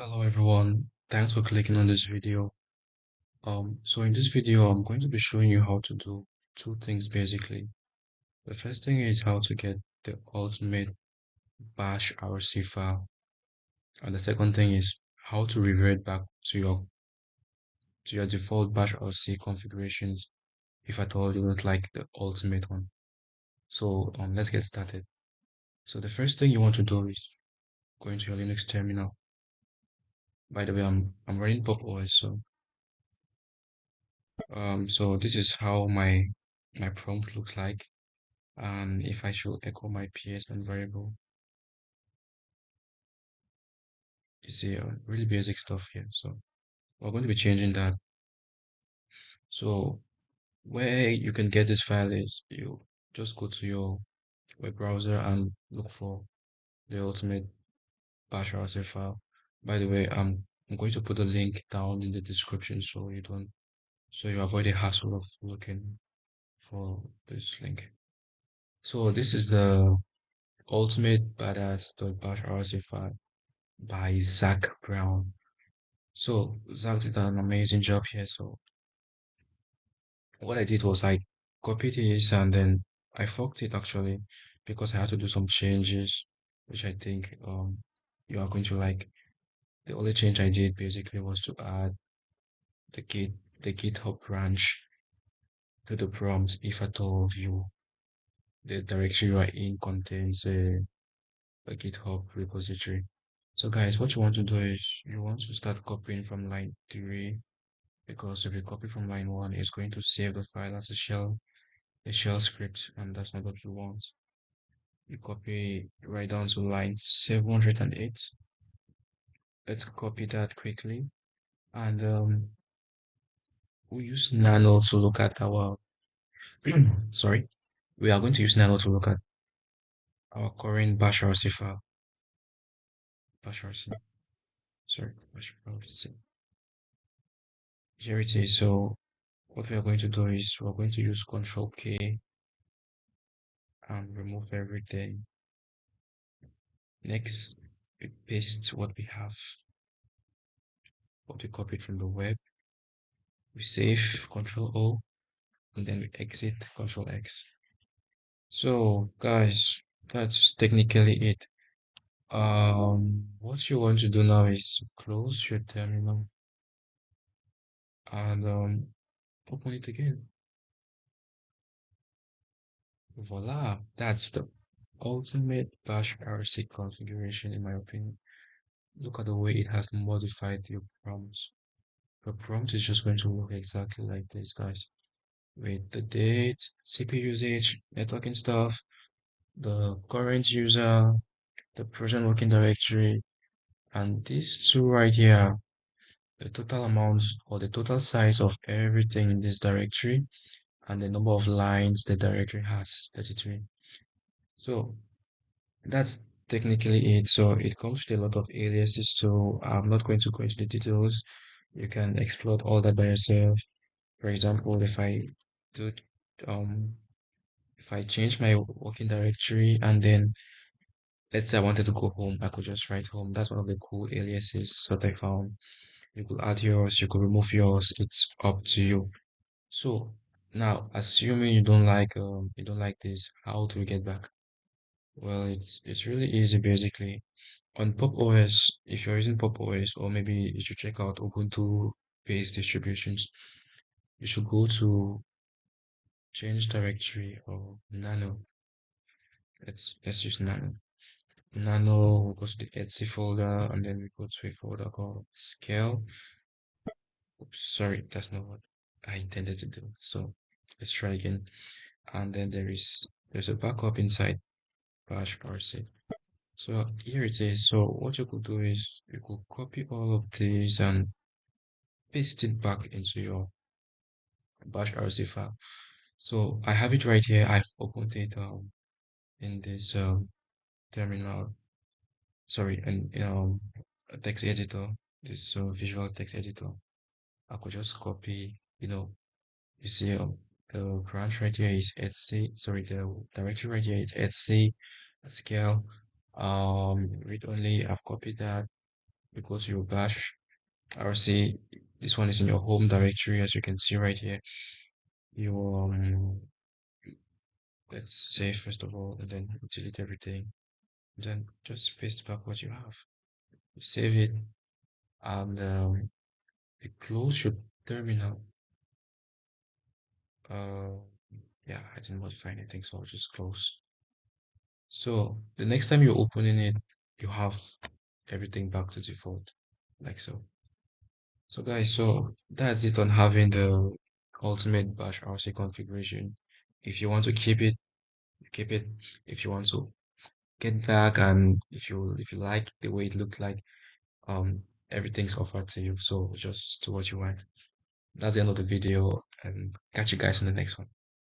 Hello everyone, thanks for clicking on this video. So in this video, I'm going to be showing you how to do two things basically. The first thing is how to get the ultimate bash RC file, and the second thing is how to revert back to your default bash RC configurations if at all you don't like the ultimate one. So let's get started. So the first thing you want to do is go into your Linux terminal. By the way, I'm running Pop OS, so this is how my prompt looks like. And if I should echo my PSN variable, you see really basic stuff here. So we're going to be changing that. So where you can get this file is you just go to your web browser and look for the ultimate bash RC file. By the way, I'm going to put a link down in the description so you avoid the hassle of looking for this link. So this is the ultimate badass.bash RC file by Zach Brown. So Zach did an amazing job here. So what I did was I copied this and then I forked it actually because I had to do some changes, which I think you are going to like. The only change I did basically was to add the git the GitHub branch to the prompt if at all the directory you are in contains a GitHub repository. So guys, what you want to do is you want to start copying from line 3 because if you copy from line 1, it's going to save the file as a shell script, and that's not what you want. You copy right down to line 708. Let's copy that quickly, and we use Nano to look at our sorry, we are going to use Nano to look at our current Bashrc file. Bashrc, sorry, Bashrc. Here it is. So what we are going to do is we're going to use Control K and remove everything. Next, we paste what we have, what we copied from the web. We save Control O and then we exit Control X. So guys, that's technically it. What you want to do now is close your terminal and open it again. Voila, that's the ultimate bash RC configuration in my opinion. Look at the way it has modified your prompt. The prompt is just going to look exactly like this, guys. With the date, CPU usage, networking stuff, the current user, the present working directory, and these two right here, the total amount or the total size of everything in this directory, and the number of lines the directory has, 33. So that's technically it. So it comes with a lot of aliases, so I'm not going to go into the details. You can explore all that by yourself. For example, do um if I change my working directory and then let's say I wanted to go home, I could just write home. That's one of the cool aliases that I found. You could add yours, you could remove yours. It's up to you. So now, assuming you don't like this, how do we get back? Well, it's really easy basically. On Pop OS, if you're using Pop OS, or maybe you should check out Ubuntu based distributions, you should go to change directory or nano. Let's use nano. Nano, we go to the Etsy folder and then we go to a folder called scale. Oops, sorry, that's not what I intended to do. So let's try again. And then there's a backup inside bash rc. So here it is. So what you could do is you could copy all of these and paste it back into your bash rc file. So I have it right here. I've opened it in this terminal. Sorry, and a text editor. This visual text editor. I could just copy. You see the branch right here is Etsy. Sorry, the directory right here is Etsy scale. Read only. I've copied that. you go to your bash rc. This one is in your home directory, as you can see right here. You let's save first of all, and then delete everything. Then just paste back what you have. You save it, and you close your terminal. Uh, yeah, I didn't modify anything, so I'll just close. So the next time you're opening it, you have everything back to default, like so. So guys, so that's it on having the ultimate bash RC configuration. If you want to keep it, keep it. If you want to get back, and if you like the way it looked like, um everything's offered to you. So just do what you want. That's the end of the video, and catch you guys in the next one.